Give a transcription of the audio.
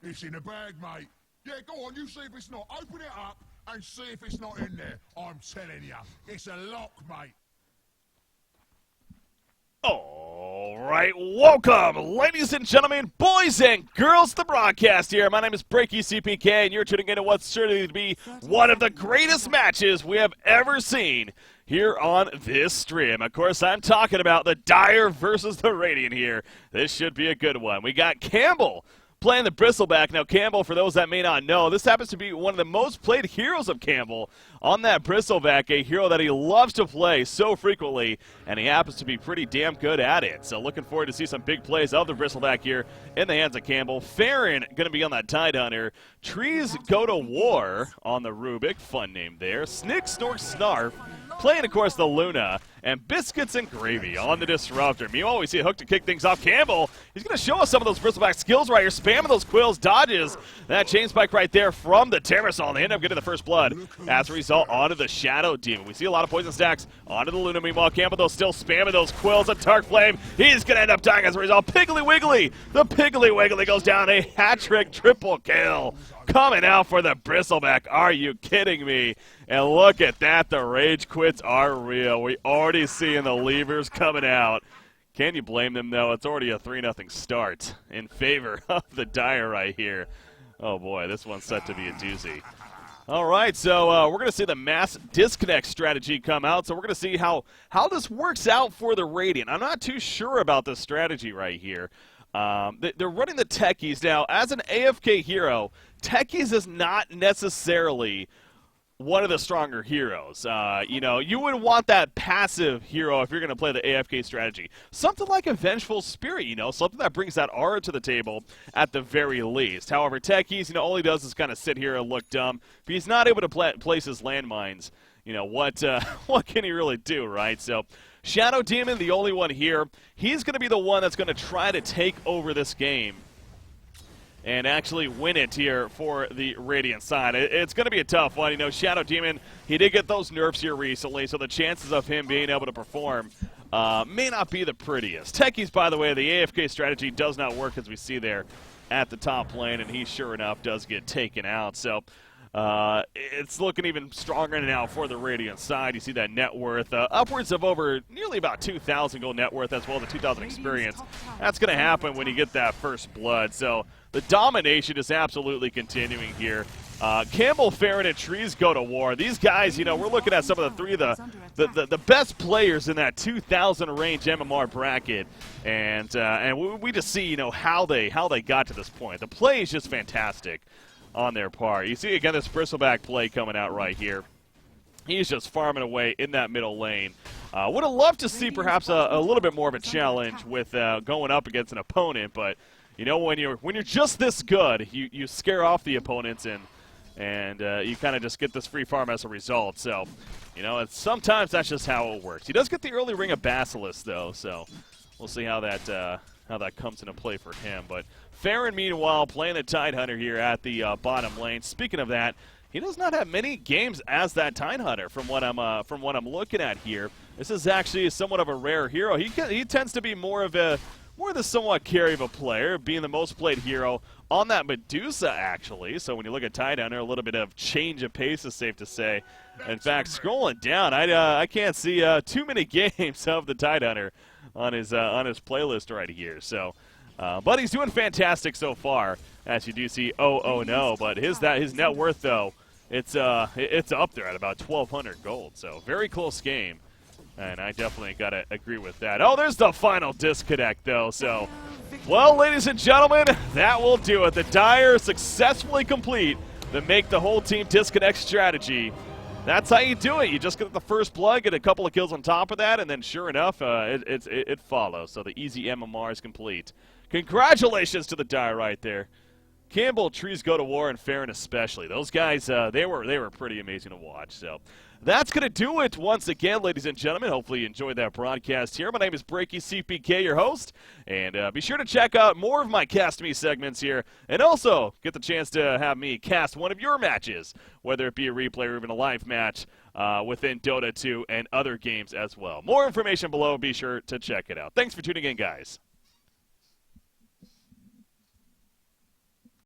this in the bag, mate. Yeah, go on, you see if it's not. Open it up and see if it's not in there. I'm telling you, it's a lock, mate. All right, welcome, ladies and gentlemen, boys and girls, to the broadcast here. My name is Breaky CPK, and you're tuning in to what's certainly to be one of the greatest matches we have ever seen here on this stream. Of course, I'm talking about the Dire versus the Radiant here. This should be a good one. We got Campbell playing the Bristleback. Now, Campbell, for those that may not know, this happens to be one of the most played heroes of Campbell on that Bristleback, a hero that he loves to play so frequently, and he happens to be pretty damn good at it. So looking forward to see some big plays of the Bristleback here in the hands of Campbell. Ferrin going to be on that Tidehunter. TreesGoToWar on the Rubik. Fun name there. Snick, Snork, Snarf playing, of course, the Luna, and Biscuits and Gravy on the Disruptor. Meanwhile, we see a hook to kick things off. Campbell, he's going to show us some of those Bristleback skills right here, spamming those quills, dodges that chain spike right there from the Terrasol. They end up getting the first blood. As a result, onto the Shadow Demon. We see a lot of poison stacks onto the Luna. Meanwhile, Campbell, though, still spamming those quills. A Dark Flame, he's going to end up dying as a result. Piggly Wiggly, the Piggly Wiggly goes down. A hat-trick triple kill coming out for the Bristleback. Are you kidding me? And look at that, the rage quits are real. We already seeing the levers coming out. Can you blame them, though? It's already a 3-0 start in favor of the Dire right here. Oh, boy, this one's set to be a doozy. All right, so we're going to see the mass disconnect strategy come out. So we're going to see how this works out for the Radiant. I'm not too sure about this strategy right here. They're running the Techies. Now, as an AFK hero, Techies is not necessarily one of the stronger heroes. You know, you would want that passive hero if you're going to play the AFK strategy. Something like a Vengeful Spirit, you know, something that brings that aura to the table at the very least. However, Techies, you know, all he does is kind of sit here and look dumb. If he's not able to place his landmines, you know, what can he really do, right? So Shadow Demon, the only one here, he's going to be the one that's going to try to take over this game and actually win it here for the Radiant side. It's going to be a tough one. You know, Shadow Demon, he did get those nerfs here recently, so the chances of him being able to perform may not be the prettiest. Techies, by the way, the AFK strategy does not work, as we see there at the top lane, and he, sure enough, does get taken out. So it's looking even stronger now for the Radiant side. You see that net worth, upwards of over nearly about 2,000 gold net worth, as well as the 2,000 experience. That's going to happen when you get that first blood. So the domination is absolutely continuing here. Campbell, Ferrin, and TreesGoToWar. These guys, you know, we're looking at some of the three of the best players in that 2,000 range MMR bracket, and we just see, you know, how they got to this point. The play is just fantastic on their part. You see again this Bristleback play coming out right here. He's just farming away in that middle lane. Would have loved to see perhaps a little bit more of a challenge with going up against an opponent, but you know, when you're just this good, you scare off the opponents and you kind of just get this free farm as a result. So, you know, sometimes that's just how it works. He does get the early ring of Basilisk though, so we'll see how that comes into play for him. But Ferrin, meanwhile, playing the Tidehunter here at the bottom lane. Speaking of that, he does not have many games as that Tidehunter from what I'm looking at here. This is actually somewhat of a rare hero. He tends to be more of the somewhat carry of a player, being the most played hero on that Medusa, actually. So when you look at Tidehunter, a little bit of change of pace is safe to say. In fact, scrolling down, I can't see too many games of the Tidehunter on his playlist right here. So, but he's doing fantastic so far, as you do see. Oh no, but his net worth though, it's up there at about 1,200 gold. So very close game. And I definitely got to agree with that. Oh, there's the final disconnect, though. So, well, ladies and gentlemen, that will do it. The Dire successfully complete the make the whole team disconnect strategy. That's how you do it. You just get the first blood, get a couple of kills on top of that, and then sure enough, it follows. So the easy MMR is complete. Congratulations to the Dire right there. Campbell, TreesGoToWar, and Ferrin especially. Those guys, they were pretty amazing to watch. So that's going to do it once again, ladies and gentlemen. Hopefully you enjoyed that broadcast here. My name is Breaky CPK, your host. And be sure to check out more of my CastMe segments here. And also get the chance to have me cast one of your matches, whether it be a replay or even a live match within Dota 2 and other games as well. More information below. Be sure to check it out. Thanks for tuning in, guys.